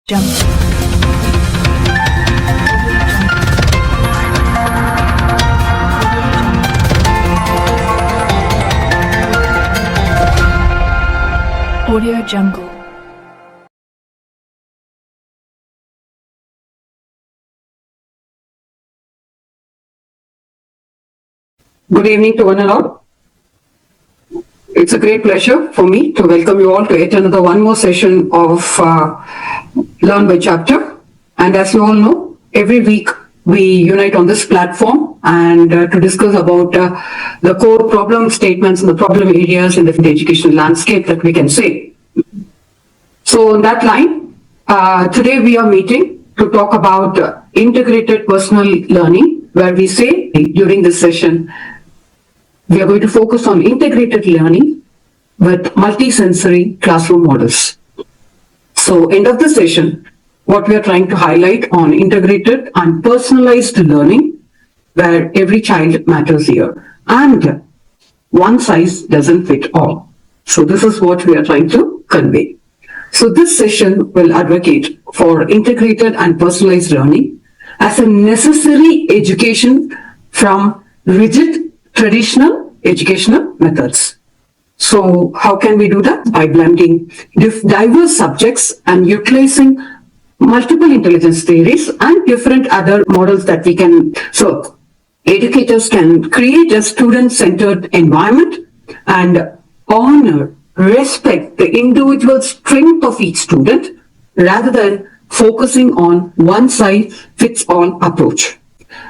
Jump. Audio Jungle. Good evening to one and all. It's a great pleasure for me to welcome you all to yet another one more session of Learn by Chapter. And as you all know, every week we unite on this platform and to discuss about the core problem statements and the problem areas in the educational landscape that we can see. So on that line, today we are meeting to talk about integrated personal learning, where we say during this session, we are going to focus on integrated learning with multisensory classroom models. So end of the session, what we are trying to highlight on integrated and personalized learning, where every child matters here. And one size doesn't fit all. So this is what we are trying to convey. So this session will advocate for integrated and personalized learning as a necessary education from rigid traditional educational methods. So how can we do that? By blending diverse subjects and utilizing multiple intelligence theories and different other models that we can. So educators can create a student-centered environment and honor, respect the individual strength of each student rather than focusing on one-size-fits-all approach.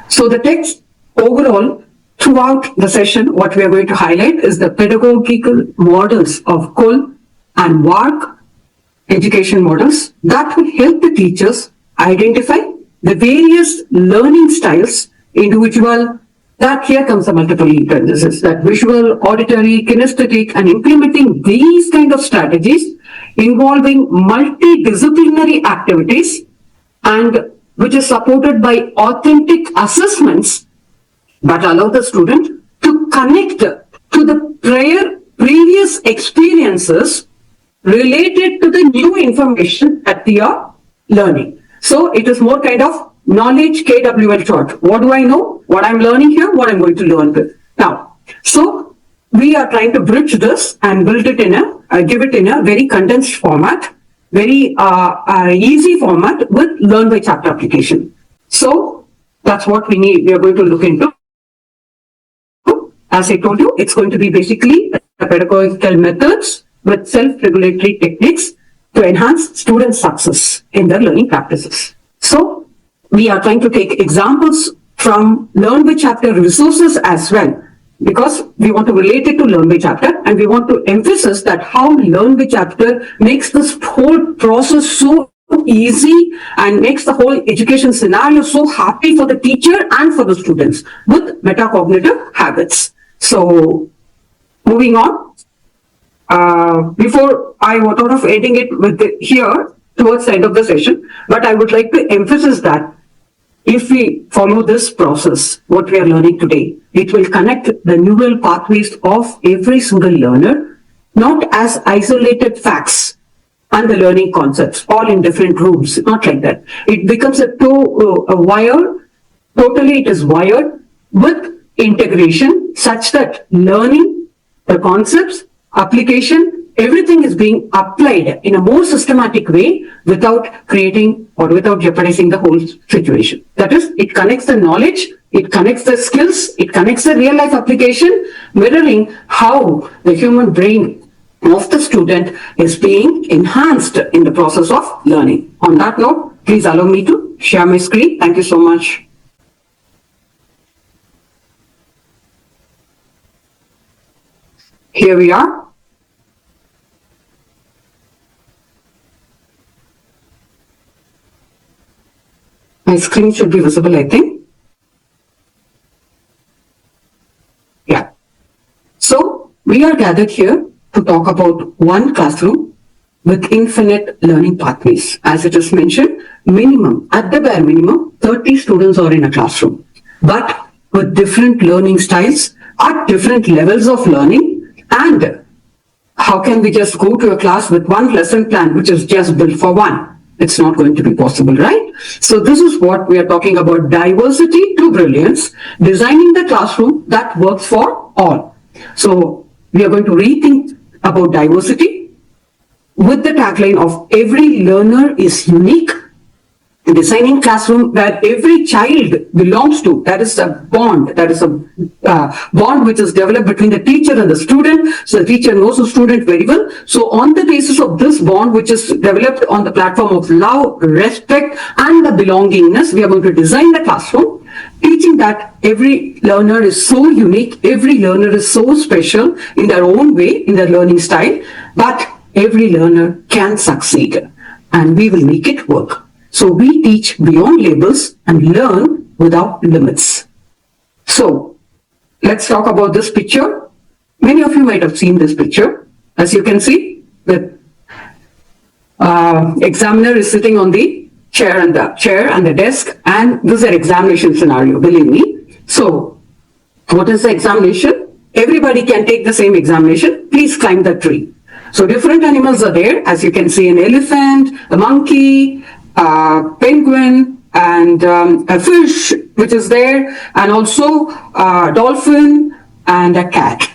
So the text overall, throughout the session, what we are going to highlight is the pedagogical models of Kolb and VARK education models that will help the teachers identify the various learning styles, individual, that here comes the multiple intelligences, that visual, auditory, kinesthetic, and implementing these kind of strategies involving multidisciplinary activities and which is supported by authentic assessments but allow the student to connect to the previous experiences related to the new information that they are learning. So it is more kind of knowledge KWL chart. What do I know? What I'm learning here? What I'm going to learn with. Now, so we are trying to bridge this and build it in give it in a very condensed format, very easy format with Learn by Chapter application. So that's what we need. We are going to look into. As I told you, it's going to be basically pedagogical methods with self-regulatory techniques to enhance student success in their learning practices. So we are trying to take examples from Learn by Chapter resources as well, because we want to relate it to Learn by Chapter and we want to emphasize that how Learn by Chapter makes this whole process so easy and makes the whole education scenario so happy for the teacher and for the students with metacognitive habits. So, moving on, before I thought of ending it with here towards the end of the session, but I would like to emphasize that if we follow this process, what we are learning today, it will connect the neural pathways of every single learner, not as isolated facts and the learning concepts, all in different rooms, not like that. It becomes a wire, totally it is wired with integration such that learning, the concepts, application, everything is being applied in a more systematic way without creating or without jeopardizing the whole situation. That is, it connects the knowledge, it connects the skills, it connects the real life application, mirroring how the human brain of the student is being enhanced in the process of learning. On that note, please allow me to share my screen. Thank you so much. Here we are. My screen should be visible, I think. Yeah. So we are gathered here to talk about one classroom with infinite learning pathways. As it is mentioned, minimum, at the bare minimum, 30 students are in a classroom, but with different learning styles at different levels of learning. And how can we just go to a class with one lesson plan which is just built for one? it's not going to be possible, right? So this is what we are talking about: diversity to brilliance, designing the classroom that works for all. So we are going to rethink about diversity with the tagline of every learner is unique, designing classroom where every child belongs to. That is a bond. That is a bond which is developed between the teacher and the student. So the teacher knows the student very well. So on the basis of this bond, which is developed on the platform of love, respect, and the belongingness, we are going to design the classroom, teaching that every learner is so unique, every learner is so special in their own way, in their learning style, but every learner can succeed, and we will make it work. So we teach beyond labels and learn without limits. So let's talk about this picture. Many of you might have seen this picture. As you can see, the examiner is sitting on the chair and the desk, and this is an examination scenario, believe me. So what is the examination? Everybody can take the same examination. Please climb the tree. So different animals are there. As you can see, an elephant, a monkey, penguin, and a fish which is there, and also a dolphin and a cat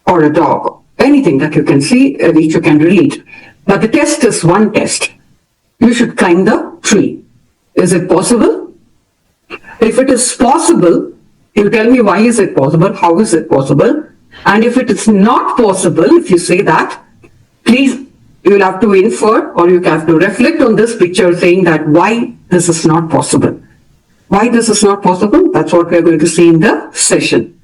or a dog. Anything that you can see, which you can read. But the test is one test. You should climb the tree. Is it possible? If it is possible, you tell me why is it possible, how is it possible? And if it is not possible, if you say that, please, you will have to infer, or you have to reflect on this picture, saying that why this is not possible. Why this is not possible? That's what we are going to see in the session.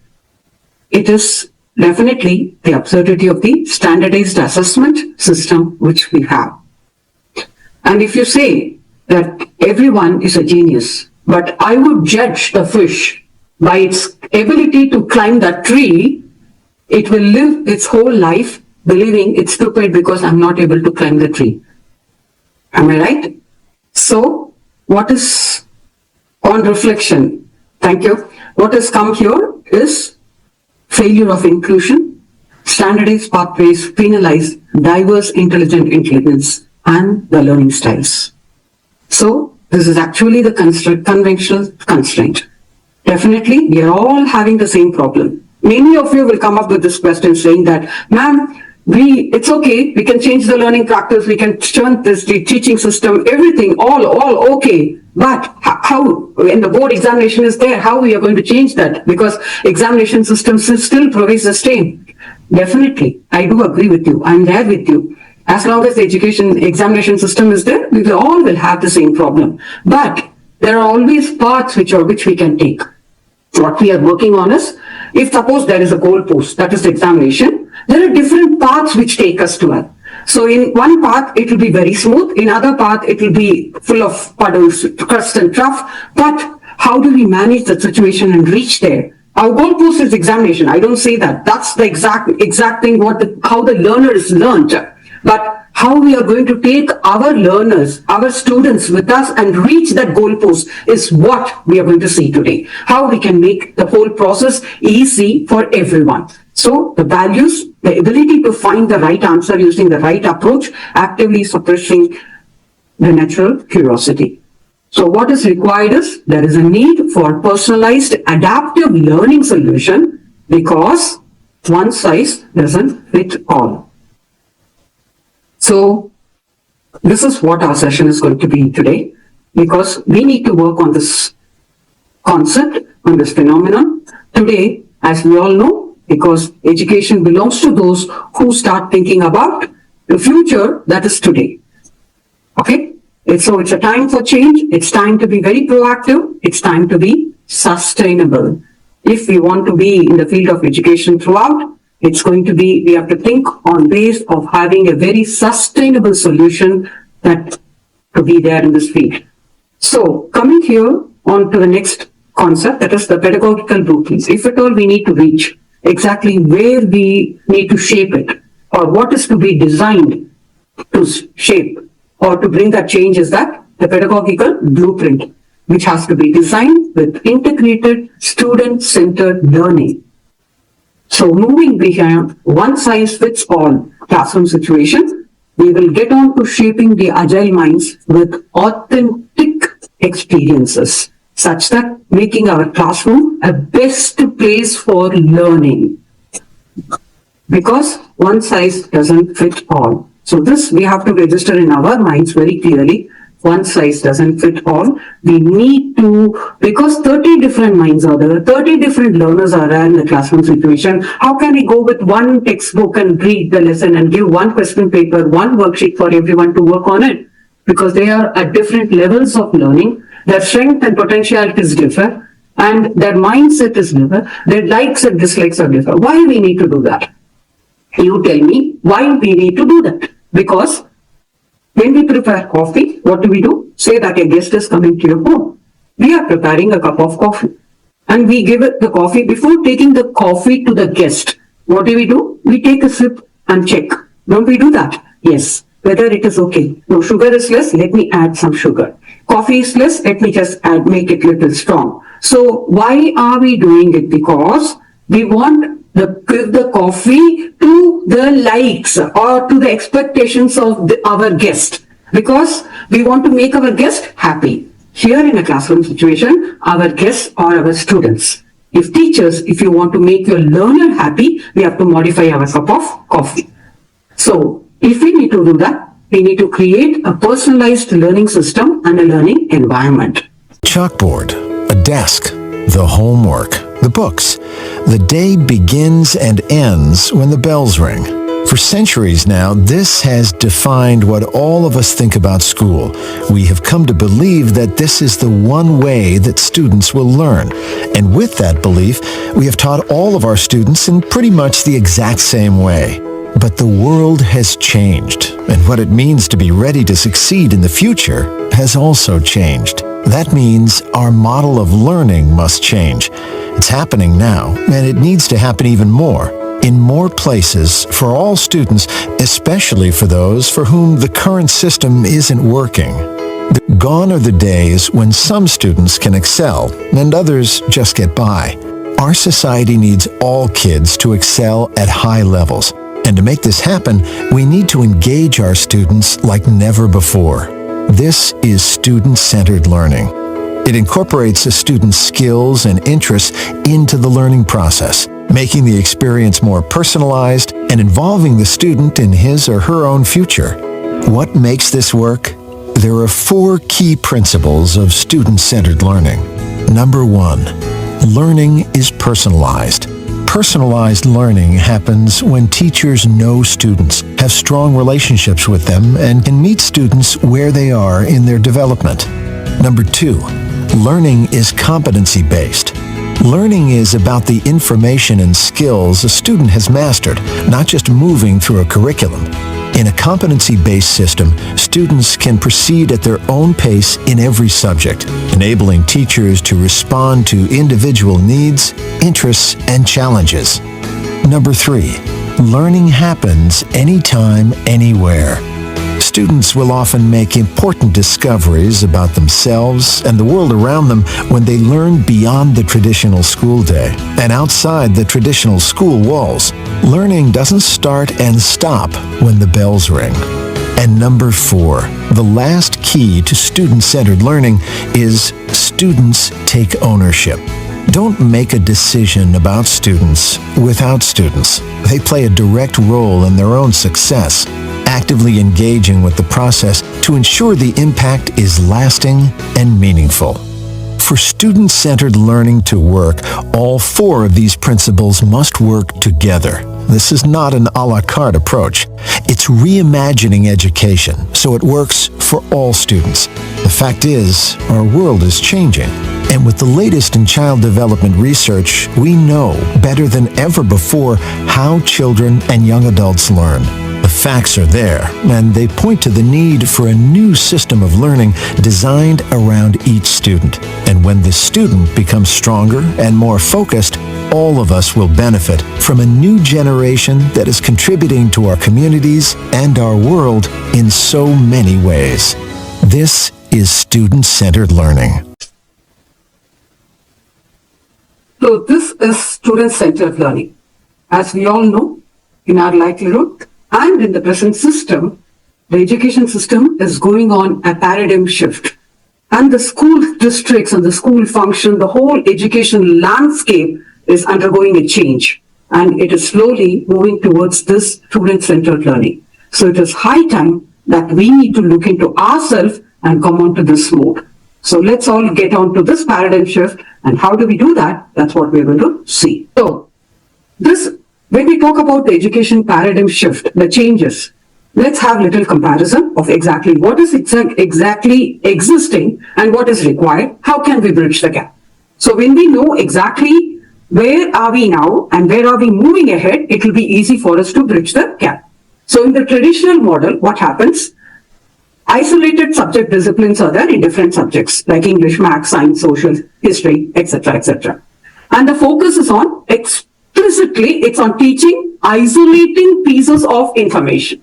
It is definitely the absurdity of the standardized assessment system which we have. And if you say that everyone is a genius, but I would judge the fish by its ability to climb that tree, it will live its whole life believing it's stupid because I'm not able to climb the tree. Am I right? So, what is on reflection? Thank you. What has come here is failure of inclusion, standardized pathways, penalized, diverse intelligent intelligence, and the learning styles. So, this is actually the conventional constraint. Definitely, we are all having the same problem. Many of you will come up with this question saying that, ma'am, it's okay, we can change the learning practice, we can turn this the teaching system, everything, all okay. But how, when the board examination is there, how we are going to change that? Because examination systems still provides the same. Definitely, I do agree with you. I'm there with you. As long as the examination system is there, we all will have the same problem. But there are always paths which we can take. What we are working on is, if suppose there is a goal post, that is the examination, there are different paths which take us to it. So in one path, it will be very smooth. In other path, it will be full of puddles, crust and trough. But how do we manage that situation and reach there? Our goal post is examination. I don't say that. That's the exact thing how the learner is learned. But how we are going to take our learners, our students with us and reach that goalpost is what we are going to see today. How we can make the whole process easy for everyone. So the values, the ability to find the right answer using the right approach, actively suppressing the natural curiosity. So what is required is, there is a need for personalized adaptive learning solution, because one size doesn't fit all. So this is what our session is going to be today, because we need to work on this concept, on this phenomenon. Today, as we all know, because education belongs to those who start thinking about the future that is today. Okay? So it's a time for change. It's time to be very proactive. It's time to be sustainable. If we want to be in the field of education throughout, it's going to be, we have to think on ways of having a very sustainable solution that to be there in this field. So coming here on to the next concept, that is the pedagogical blueprints. If at all we need to reach exactly where we need to shape it, or what is to be designed to shape or to bring that change, is that the pedagogical blueprint, which has to be designed with integrated student-centered learning. So moving behind one size fits all classroom situation, we will get on to shaping the agile minds with authentic experiences, such that making our classroom a best place for learning. Because one size doesn't fit all. So this we have to register in our minds very clearly. One size doesn't fit all. We need to, because 30 different minds are there, 30 different learners are there in the classroom situation. How can we go with one textbook and read the lesson and give one question paper, one worksheet for everyone to work on it? Because they are at different levels of learning. Their strength and potentialities differ, and their mindset is different. Their likes and dislikes are different. Why we need to do that? You tell me why we need to do that. Because when we prepare coffee, what do? Say that a guest is coming to your home. We are preparing a cup of coffee. And we give it the coffee. Before taking the coffee to the guest, what do? We take a sip and check. Don't we do that? Yes. Whether it is okay. No, sugar is less, let me add some sugar. Coffee is less, let me just make it little strong. So why are we doing it? Because we want give the coffee to the likes or to the expectations of our guest, because we want to make our guest happy. Here in a classroom situation, our guests are our students. If teachers, if you want to make your learner happy, we have to modify our cup of coffee. So if we need to do that, we need to create a personalized learning system and a learning environment. Chalkboard, a desk, the homework, the books. The day begins and ends when the bells ring. For centuries now, this has defined what all of us think about school. We have come to believe that this is the one way that students will learn. And with that belief, we have taught all of our students in pretty much the exact same way. But the world has changed, and what it means to be ready to succeed in the future has also changed. That means our model of learning must change. It's happening now, and it needs to happen even more, in more places for all students, especially for those for whom the current system isn't working. Gone are the days when some students can excel and others just get by. Our society needs all kids to excel at high levels. And to make this happen, we need to engage our students like never before. This is student-centered learning. It incorporates a student's skills and interests into the learning process, making the experience more personalized and involving the student in his or her own future. What makes this work? There are 4 key principles of student-centered learning. Number 1, learning is personalized. Personalized learning happens when teachers know students, have strong relationships with them, and can meet students where they are in their development. Number 2, learning is competency-based. Learning is about the information and skills a student has mastered, not just moving through a curriculum. In a competency-based system, students can proceed at their own pace in every subject, enabling teachers to respond to individual needs, interests, and challenges. Number 3, learning happens anytime, anywhere. Students will often make important discoveries about themselves and the world around them when they learn beyond the traditional school day and outside the traditional school walls. Learning doesn't start and stop when the bells ring. And number 4, the last key to student-centered learning is students take ownership. Don't make a decision about students without students. They play a direct role in their own success, actively engaging with the process to ensure the impact is lasting and meaningful. For student-centered learning to work, all 4 of these principles must work together. This is not an a la carte approach. It's reimagining education so it works for all students. The fact is, our world is changing. And with the latest in child development research, we know better than ever before how children and young adults learn. The facts are there, and they point to the need for a new system of learning designed around each student. And when the student becomes stronger and more focused, all of us will benefit from a new generation that is contributing to our communities and our world in so many ways. This is student-centered learning. So this is student-centered learning. As we all know, in our livelihood and in the present system, the education system is going on a paradigm shift. And the school districts and the school function, the whole education landscape is undergoing a change. And it is slowly moving towards this student-centered learning. So it is high time that we need to look into ourselves and come on to this mode. So let's all get on to this paradigm shift. And how do we do that? That's what we're going to see. So when we talk about the education paradigm shift, the changes, let's have a little comparison of exactly what is exactly existing and what is required. How can we bridge the gap? So when we know exactly where are we now and where are we moving ahead, it will be easy for us to bridge the gap. So in the traditional model, what happens? Isolated subject disciplines are there in different subjects like English, maths, science, social, history, etc., etc. And the focus is on explicitly, it's on teaching isolating pieces of information.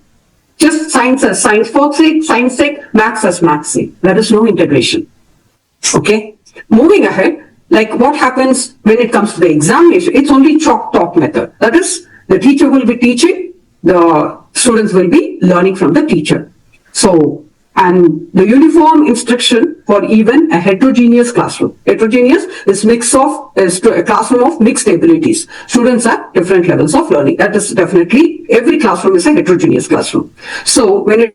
Just science as science for sake, science sake, maths as maths sake. There is no integration. Okay. Moving ahead, like what happens when it comes to the examination, it's only chalk talk method. That is, the teacher will be teaching, the students will be learning from the teacher. So, and the uniform instruction for even a heterogeneous classroom. Heterogeneous is a classroom of mixed abilities. Students have different levels of learning. That is definitely, every classroom is a heterogeneous classroom. So when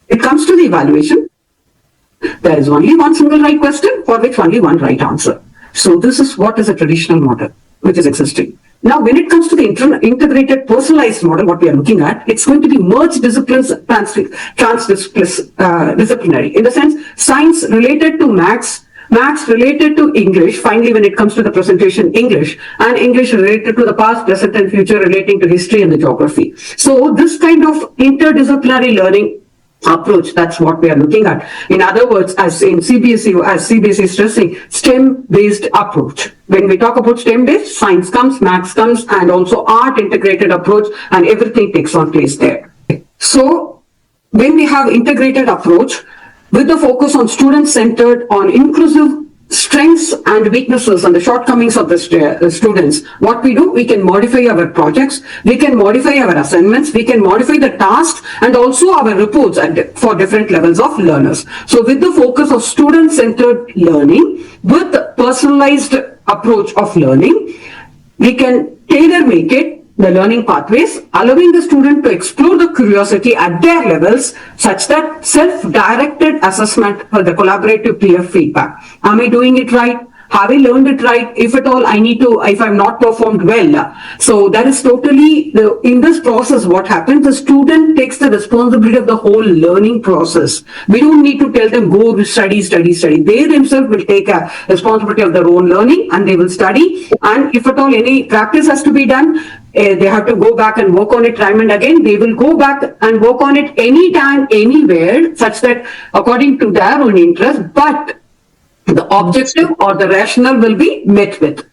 it comes to the evaluation, there is only one single right question for which only one right answer. So this is what is a traditional model which is existing. Now, when it comes to the integrated personalized model, what we are looking at, it's going to be merged disciplines, transdisciplinary. In the sense, science related to maths, maths related to English, finally when it comes to the presentation English, and English related to the past, present and future relating to history and the geography. So this kind of interdisciplinary learning approach, that's what we are looking at. In other words, as in CBSE, as CBSE is stressing, STEM-based approach. When we talk about STEM-based, science comes, maths comes, and also art integrated approach, and everything takes on place there. So when we have integrated approach, with the focus on student-centered, on inclusive strengths and weaknesses and the shortcomings of the students, what we do, we can modify our projects, we can modify our assignments, we can modify the tasks and also our reports for different levels of learners. So with the focus of student-centered learning, with personalized approach of learning, we can tailor make it the learning pathways, allowing the student to explore the curiosity at their levels such that self-directed assessment for the collaborative peer feedback. Am I doing it right? Have I learned it right? If at all I need to, if I'm not performed well. So that is totally, in this process what happens, the student takes the responsibility of the whole learning process. We don't need to tell them go study. They themselves will take a responsibility of their own learning and they will study. And if at all any practice has to be done, they have to go back and work on it time and again. They will go back and work on it anytime, anywhere, such that according to their own interest, but the objective or the rationale will be met with.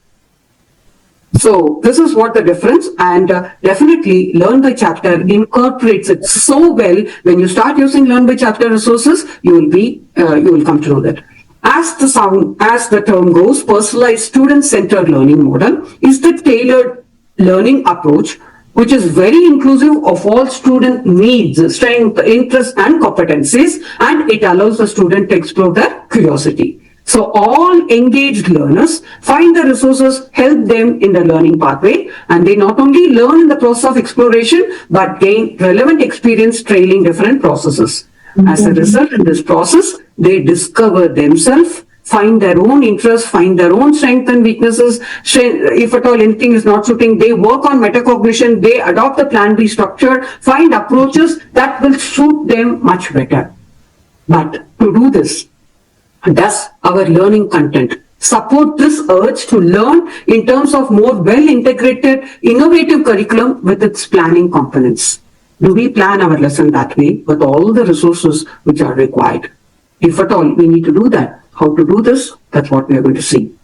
So this is what the difference, and definitely Learn by Chapter incorporates it so well. When you start using Learn by Chapter resources, you will come to know that. As the term goes, personalized student-centered learning model is the tailored learning approach which is very inclusive of all student needs, strength, interests and competencies, and it allows the student to explore their curiosity. So all engaged learners find the resources, help them in the learning pathway, and they not only learn in the process of exploration, but gain relevant experience trailing different processes. As a result in this process, they discover themselves, find their own interests, find their own strengths and weaknesses. If at all anything is not suiting, they work on metacognition, they adopt the plan B structure, find approaches that will suit them much better. But to do this, does our learning content support this urge to learn in terms of more well-integrated, innovative curriculum with its planning components? Do we plan our lesson that way with all the resources which are required? If at all we need to do that, how to do this? That's what we are going to see.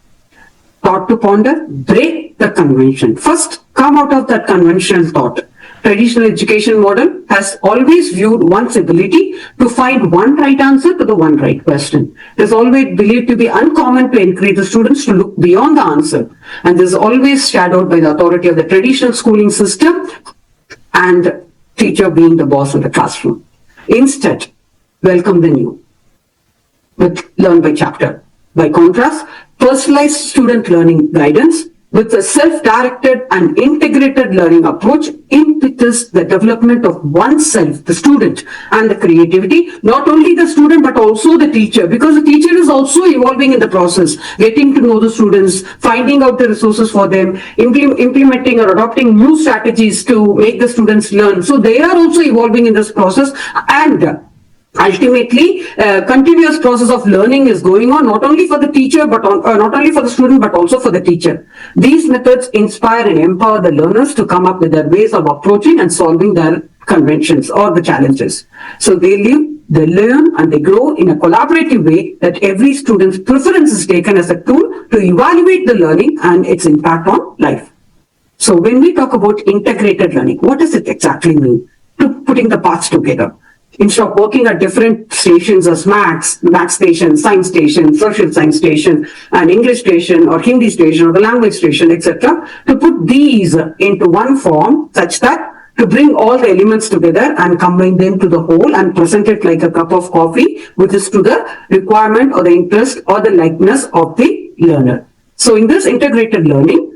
Thought to ponder, break the convention. First, come out of that conventional thought. Traditional education model has always viewed one's ability to find one right answer to the one right question. It is always believed to be uncommon to encourage the students to look beyond the answer. And this is always shadowed by the authority of the traditional schooling system and teacher being the boss of the classroom. Instead, welcome the new with Learn by Chapter. By contrast, personalized student learning guidance with a self-directed and integrated learning approach impetus the development of oneself, the student, and the creativity, not only the student but also the teacher, because the teacher is also evolving in the process, getting to know the students, finding out the resources for them, implementing or adopting new strategies to make the students learn. So they are also evolving in this process, and ultimately, continuous process of learning is going on, not only for the teacher, but not only for the student, but also for the teacher. These methods inspire and empower the learners to come up with their ways of approaching and solving their conventions or the challenges. So they live, they learn, and they grow in a collaborative way that every student's preference is taken as a tool to evaluate the learning and its impact on life. So when we talk about integrated learning, what does it exactly mean? To putting the parts together. Instead of working at different stations as maths station, science station, social science station, and English station, or Hindi station, or the language station, etc., to put these into one form such that to bring all the elements together and combine them to the whole and present it like a cup of coffee, which is to the requirement or the interest or the likeness of the learner. So in this integrated learning,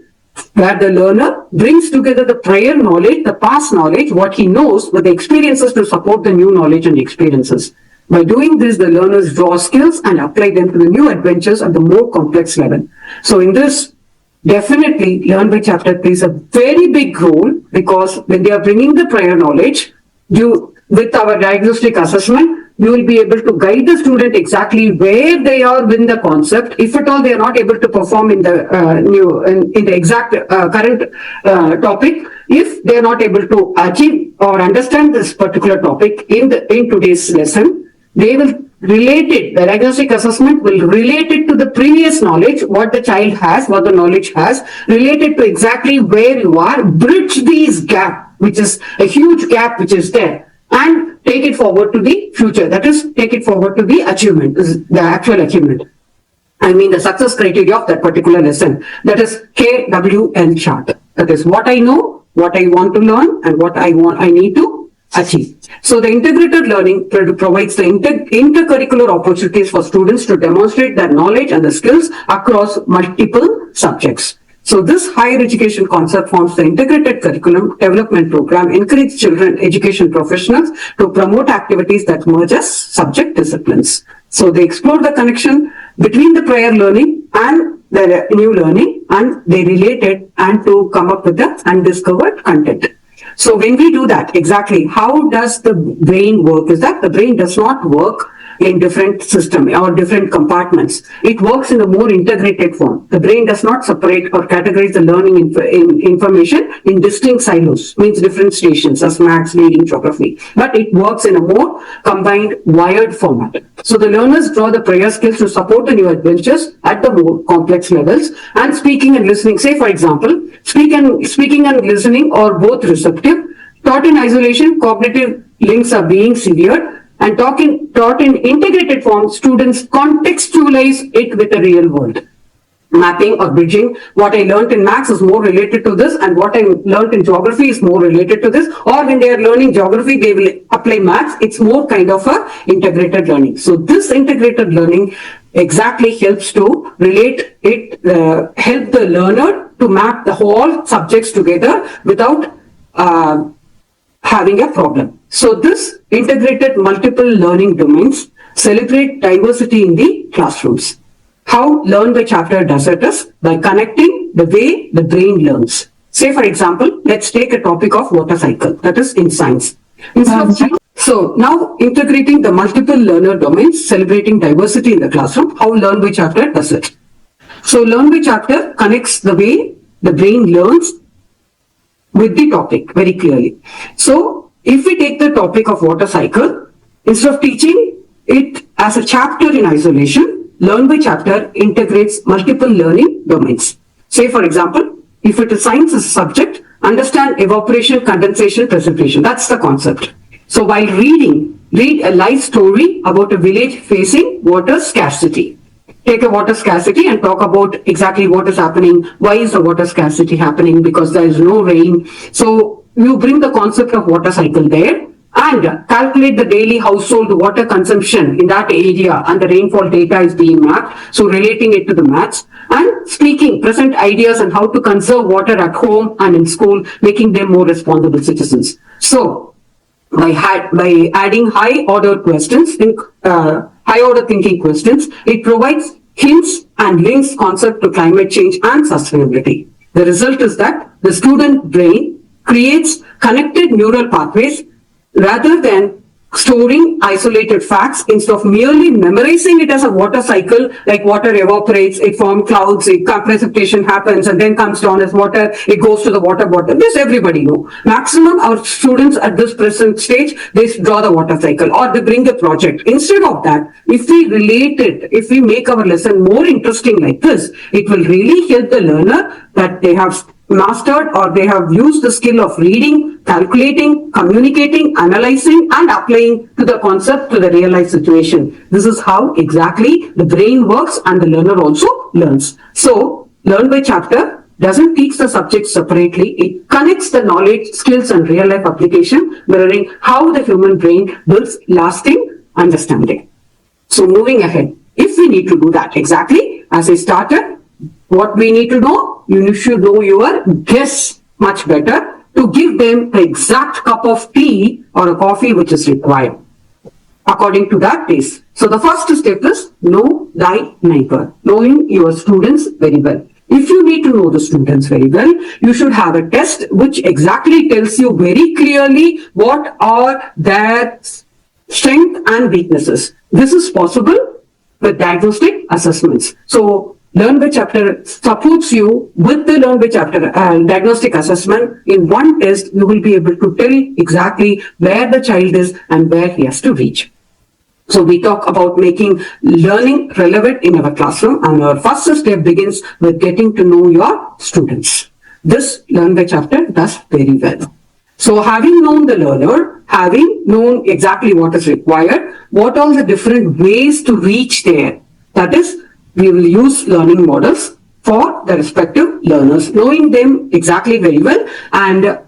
where the learner brings together the prior knowledge, the past knowledge, what he knows, with the experiences to support the new knowledge and experiences. By doing this, the learners draw skills and apply them to the new adventures at the more complex level. So in this, definitely Learn by Chapter plays a very big role, because when they are bringing the prior knowledge, with our diagnostic assessment, you will be able to guide the student exactly where they are in the concept. If at all they are not able to perform in the in the exact current topic, if they are not able to achieve or understand this particular topic in today's lesson, they will relate it. The diagnostic assessment will relate it to the previous knowledge, what the child has, what the knowledge has, relate it to exactly where you are, bridge these gap, which is a huge gap which is there, and take it forward to the future. That is, take it forward to the achievement, the actual achievement. I mean the success criteria of that particular lesson. That is KWN chart. That is what I know, what I want to learn, and what I need to achieve. So the integrated learning provides the intercurricular opportunities for students to demonstrate their knowledge and the skills across multiple subjects. So this higher education concept forms the integrated curriculum development program, encourage children education professionals to promote activities that merge as subject disciplines. So they explore the connection between the prior learning and the new learning, and they relate it and to come up with the undiscovered content. So when we do that, exactly how does the brain work? Is that the brain does not work in different systems or different compartments. It works in a more integrated form. The brain does not separate or categorize the learning information in distinct silos, means different stations as maths, reading, geography. But it works in a more combined, wired format. So the learners draw the prior skills to support the new adventures at the more complex levels. And speaking and listening, say for example, speaking and listening are both receptive. Taught in isolation, cognitive links are being severed. And taught in integrated form, students contextualize it with the real world. Mapping or bridging, what I learned in maths is more related to this, and what I learned in geography is more related to this. Or when they are learning geography, they will apply maths. It's more kind of a integrated learning. So this integrated learning exactly helps to relate it, help the learner to map the whole subjects together without having a problem. So this integrated multiple learning domains celebrate diversity in the classrooms. How Learn by Chapter does it is by connecting the way the brain learns. Say for example, let's take a topic of water cycle, that is in science. So now integrating the multiple learner domains, celebrating diversity in the classroom, how Learn by Chapter does it. So Learn by Chapter connects the way the brain learns with the topic very clearly. So if we take the topic of water cycle, instead of teaching it as a chapter in isolation, Learn by Chapter integrates multiple learning domains. Say for example, if it is science as a subject, understand evaporation, condensation, precipitation. That's the concept. So while reading, read a life story about a village facing water scarcity. Take a water scarcity and talk about exactly what is happening. Why is the water scarcity happening? Because there is no rain. So you bring the concept of water cycle there and calculate the daily household water consumption in that area, and the rainfall data is being mapped. So relating it to the maths and speaking present ideas on how to conserve water at home and in school, making them more responsible citizens. So by adding high order questions, high order thinking questions, it provides hints and links concept to climate change and sustainability. The result is that the student brain creates connected neural pathways rather than storing isolated facts. Instead of merely memorizing it as a water cycle, like water evaporates, it forms clouds, precipitation happens and then comes down as water, it goes to the water bottom. This everybody know. Maximum our students at this present stage, they draw the water cycle or they bring a project. Instead of that, if we relate it, if we make our lesson more interesting like this, it will really help the learner that they have mastered or they have used the skill of reading, calculating, communicating, analyzing and applying to the concept to the real life situation. This is how exactly the brain works and the learner also learns. So, learn by chapter doesn't teach the subject separately. It connects the knowledge, skills and real life application, mirroring how the human brain builds lasting understanding. So, moving ahead, if we need to do that exactly as I started, what we need to know, you should know your guests much better to give them the exact cup of tea or a coffee which is required according to that taste. So the first step is know thy neighbor, knowing your students very well. If you need to know the students very well, you should have a test which exactly tells you very clearly what are their strengths and weaknesses. This is possible with diagnostic assessments. So Learn by Chapter supports you with the Learn by Chapter diagnostic assessment. In one test, you will be able to tell exactly where the child is and where he has to reach. So we talk about making learning relevant in our classroom, and our first step begins with getting to know your students. This Learn by Chapter does very well. So having known the learner, having known exactly what is required, what are the different ways to reach there? That is, we will use learning models for the respective learners, knowing them exactly very well, and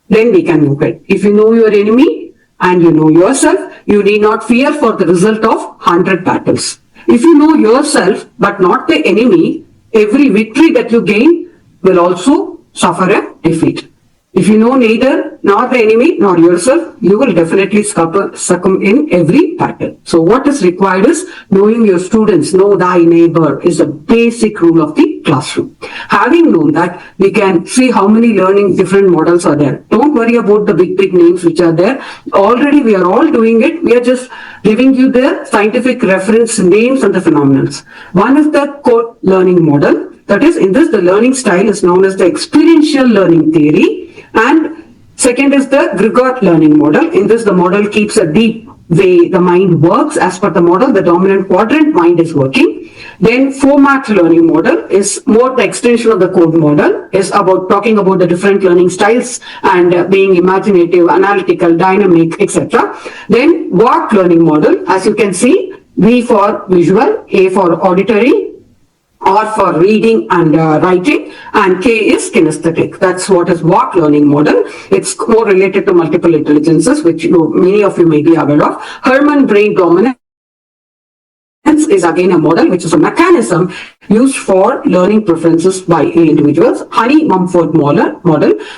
then we can move it. If you know your enemy and you know yourself, you need not fear for the result of 100 battles. If you know yourself but not the enemy, every victory that you gain will also suffer a defeat. If you know neither nor the enemy nor yourself, you will definitely succumb in every battle. So what is required is knowing your students, know thy neighbor is the basic rule of the classroom. Having known that, we can see how many learning different models are there. Don't worry about the big names which are there. Already we are all doing it. We are just giving you the scientific reference names and the phenomena. One is the core learning model. That is, in this, the learning style is known as the experiential learning theory. And second is the Grigor learning model. In this, the model keeps a deep way the mind works. As per the model, the dominant quadrant mind is working. Then format learning model is more the extension of the Kolb model, is about talking about the different learning styles and being imaginative, analytical, dynamic, etc. Then VARK learning model, as you can see, V for visual, A for auditory, R for reading and writing, and K is kinesthetic. That's what is VARK learning model. It's more related to multiple intelligences, which many of you may be aware of. Herman brain dominance is again a model which is a mechanism used for learning preferences by individuals. Honey Mumford model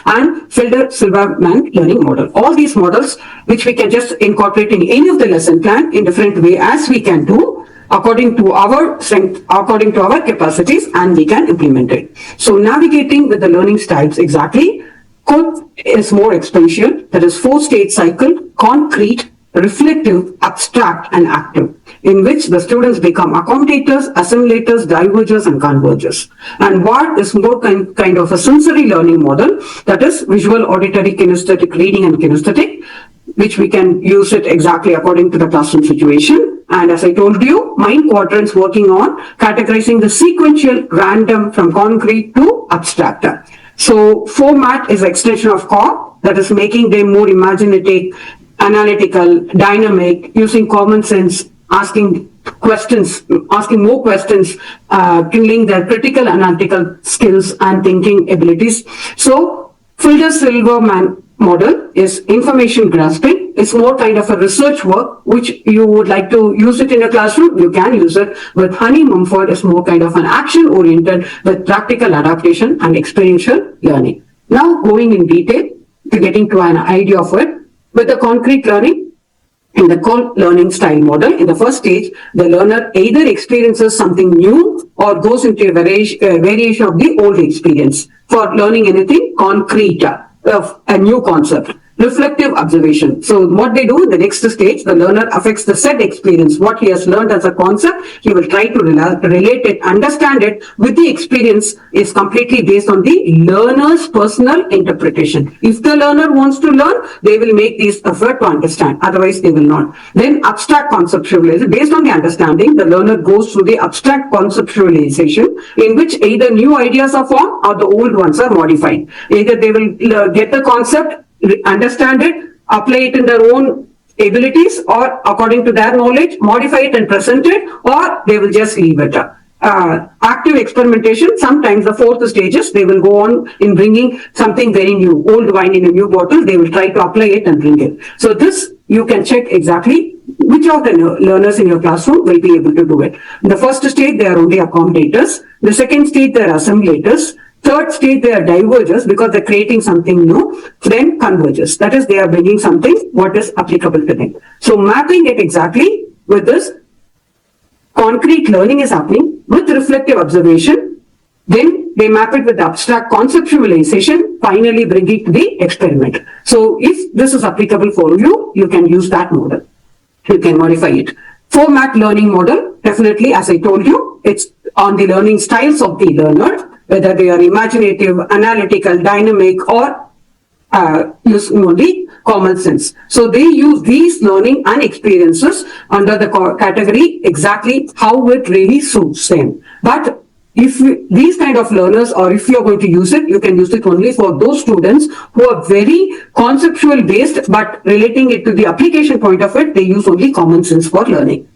and Felder Silverman learning model. All these models which we can just incorporate in any of the lesson plan in different way as we can do, according to our strength, according to our capacities, and we can implement it. So navigating with the learning styles exactly, code is more experiential. There is 4-stage cycle, concrete, reflective, abstract, and active, in which the students become accommodators, assimilators, divergers, and convergers. And VARK is more kind of a sensory learning model, that is visual, auditory, kinesthetic, reading, and kinesthetic, which we can use it exactly according to the classroom situation. And as I told you, mind quadrants working on categorizing the sequential random from concrete to abstract. So format is extension of core, that is making them more imaginative, analytical, dynamic, using common sense, asking questions, asking more questions, kindling their critical analytical skills and thinking abilities. So Filder-Silverman model is information grasping. It's more kind of a research work, which you would like to use it in a classroom, you can use it. With Honey-Mumford is more kind of an action-oriented with practical adaptation and experiential learning. Now going in detail to getting to an idea of it, with the concrete learning, in the Kolb learning style model, in the first stage, the learner either experiences something new or goes into a variation of the old experience. For learning anything concrete, a new concept. Reflective observation. So what they do in the next stage, the learner affects the said experience. What he has learned as a concept, he will try to relate it, understand it with the experience is completely based on the learner's personal interpretation. If the learner wants to learn, they will make this effort to understand. Otherwise, they will not. Then abstract conceptualization. Based on the understanding, the learner goes through the abstract conceptualization in which either new ideas are formed or the old ones are modified. Either they will get the concept, understand it, apply it in their own abilities or according to their knowledge, modify it and present it, or they will just leave it. Active experimentation, sometimes the fourth stages, they will go on in bringing something very new, old wine in a new bottle, they will try to apply it and bring it. So this, you can check exactly which of the learners in your classroom will be able to do it. In the first stage, they are only accommodators. The second stage, they are assimilators. Third stage, they are divergers because they're creating something new. Then convergers. That is, they are bringing something what is applicable to them. So mapping it exactly with this, concrete learning is happening with reflective observation. Then they map it with abstract conceptualization, finally bring it to the experiment. So if this is applicable for you, you can use that model. You can modify it. Format learning model, definitely, as I told you, it's on the learning styles of the learner, whether they are imaginative, analytical, dynamic, or using only common sense. So they use these learning and experiences under the category exactly how it really suits them. But if these kind of learners, or if you're going to use it, you can use it only for those students who are very conceptual based, but relating it to the application point of it, they use only common sense for learning.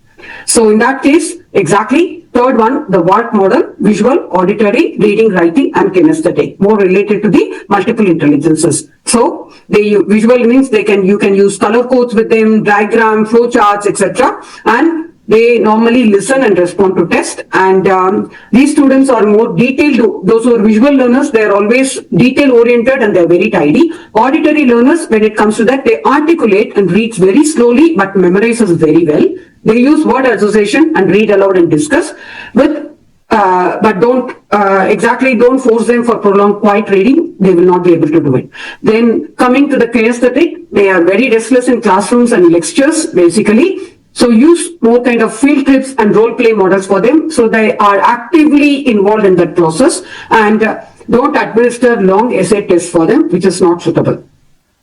So in that case, exactly, third one, the VARK model, visual, auditory, reading, writing, and kinesthetic, more related to the multiple intelligences. So they visual means you can use color codes with them, diagram, flow charts, etc. And they normally listen and respond to test. And these students are more detailed. Those who are visual learners, they are always detail oriented and they're very tidy. Auditory learners, when it comes to that, they articulate and reads very slowly but memorizes very well. They use word association and read aloud and discuss with, but don't force them for prolonged quiet reading. They will not be able to do it. Then coming to the kinesthetic, they are very restless in classrooms and lectures, basically. So use more kind of field trips and role play models for them. So they are actively involved in that process, and don't administer long essay tests for them, which is not suitable.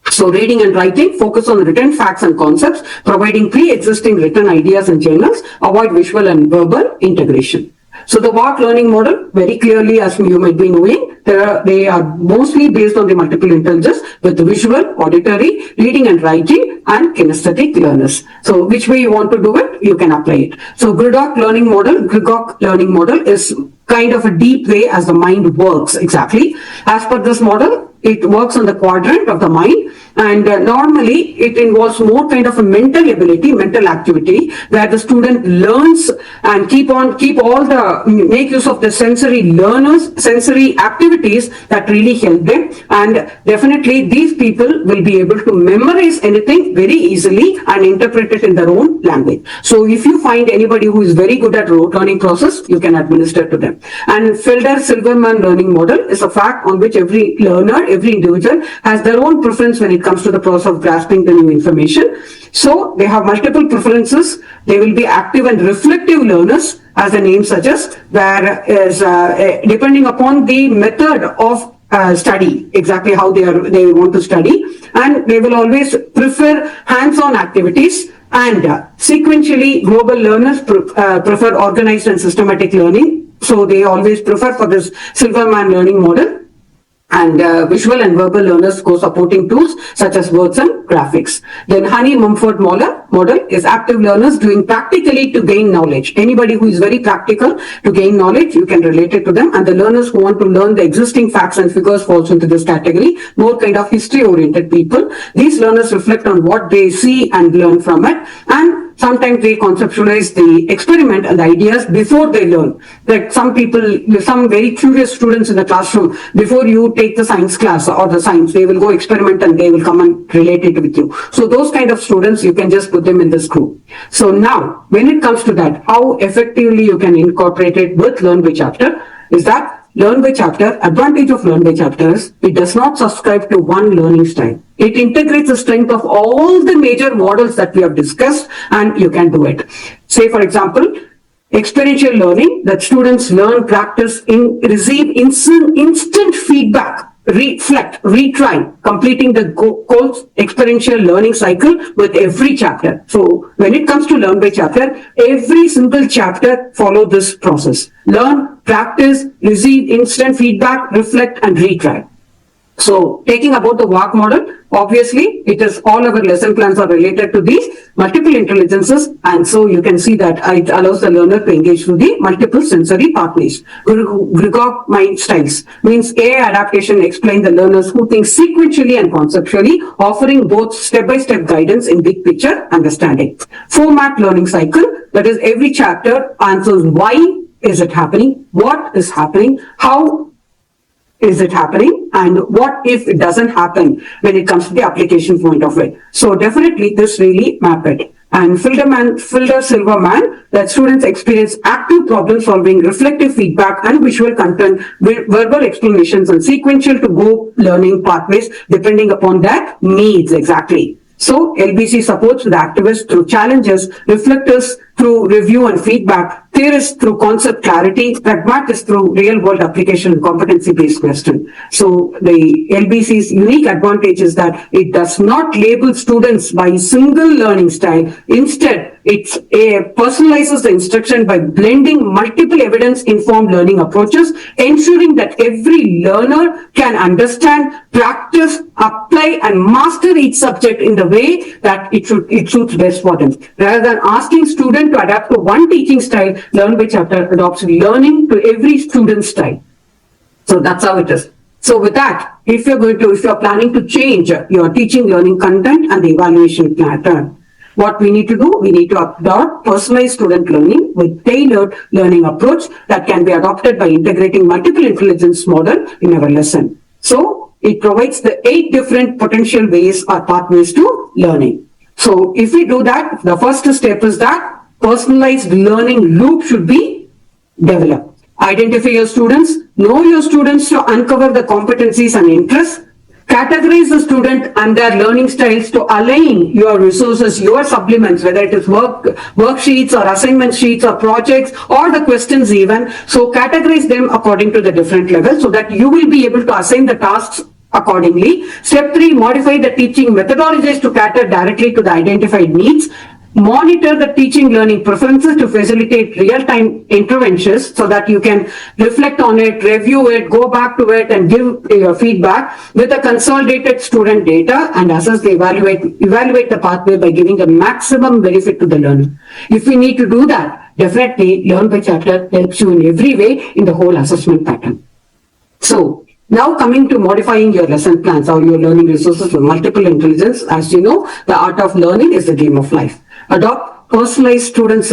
So reading and writing, focus on written facts and concepts, providing pre-existing written ideas and journals, avoid visual and verbal integration. So the VARK learning model, very clearly, as you might be knowing, they are mostly based on the multiple intelligences with the visual, auditory, reading and writing, and kinesthetic learners. So which way you want to do it, you can apply it. So Grigok learning model is kind of a deep way as the mind works exactly. As per this model, it works on the quadrant of the mind, and normally it involves more kind of a mental ability, mental activity, where the student learns and make use of the sensory activities that really help them. And definitely these people will be able to memorize anything very easily and interpret it in their own language. So if you find anybody who is very good at rote learning process, you can administer to them. And Felder-Silverman learning model is a fact on which every learner, every individual has their own preference when it comes to the process of grasping the new information. So they have multiple preferences. They will be active and reflective learners, as the name suggests, where is depending upon the method of study, exactly how they want to study, and they will always prefer hands-on activities. And sequentially, global learners prefer organized and systematic learning. So they always prefer for this Silverman learning model. And visual and verbal learners go supporting tools such as words and graphics. Then Honey-Mumford model is active learners doing practically to gain knowledge. Anybody who is very practical to gain knowledge, you can relate it to them. And the learners who want to learn the existing facts and figures falls into this category, more kind of history-oriented people. These learners reflect on what they see and learn from it. And sometimes they conceptualize the experiment and the ideas before they learn. Like some people, some very curious students in the classroom, before you take the science class or the science, they will go experiment and they will come and relate it with you. So those kind of students, you can just put them in this group. So now, when it comes to that, how effectively you can incorporate it with Learn by Chapter is that Learn by Chapter, advantage of Learn by Chapter is it does not subscribe to one learning style. It integrates the strength of all the major models that we have discussed, and you can do it. Say, for example, experiential learning, that students learn, practice, receive instant feedback, reflect, retry, completing the course experiential learning cycle with every chapter. So when it comes to Learn by Chapter, every single chapter follow this process. Learn, practice, receive instant feedback, reflect, and retry. So taking about the VARK model, obviously it is all our lesson plans are related to these multiple intelligences, and so you can see that it allows the learner to engage through the multiple sensory pathways. Grigor mind styles means AI adaptation explain the learners who think sequentially and conceptually, offering both step-by-step guidance in big picture understanding. Format learning cycle, that is every chapter answers why is it happening, what is happening, how is it happening, and what if it doesn't happen when it comes to the application point of it. So definitely this really map it. And Filter Silverman, that students experience active problem solving, reflective feedback, and visual content, verbal explanations, and sequential to go learning pathways depending upon their needs exactly. So LBC supports the activists through challenges, reflectors through review and feedback, theorists through concept clarity, pragmatists through real-world application and competency-based question. So the LBC's unique advantage is that it does not label students by single learning style. Instead, it personalizes the instruction by blending multiple evidence-informed learning approaches, ensuring that every learner can understand, practice, apply, and master each subject in the way that it suits best for them. Rather than asking students to adapt to one teaching style, Learn by Chapter adopts learning to every student's style. So that's how it is. So with that, if you're planning to change your teaching learning content and the evaluation pattern, what we need to do, we need to adopt personalized student learning with tailored learning approach that can be adopted by integrating multiple intelligence model in our lesson. So it provides the 8 different potential ways or pathways to learning. So if we do that, the first step is that personalized learning loop should be developed. Identify your students, know your students to uncover the competencies and interests, categorize the student and their learning styles to align your resources, your supplements, whether it is worksheets or assignment sheets or projects or the questions even. So categorize them according to the different levels so that you will be able to assign the tasks accordingly. Step 3, modify the teaching methodologies to cater directly to the identified needs. Monitor the teaching learning preferences to facilitate real-time interventions so that you can reflect on it, review it, go back to it and give your feedback with a consolidated student data and assess the evaluate the pathway by giving the maximum benefit to the learner. If we need to do that, definitely Learn by Chapter helps you in every way in the whole assessment pattern. So now coming to modifying your lesson plans or your learning resources with multiple intelligence, as you know, the art of learning is the game of life. Adopt personalized student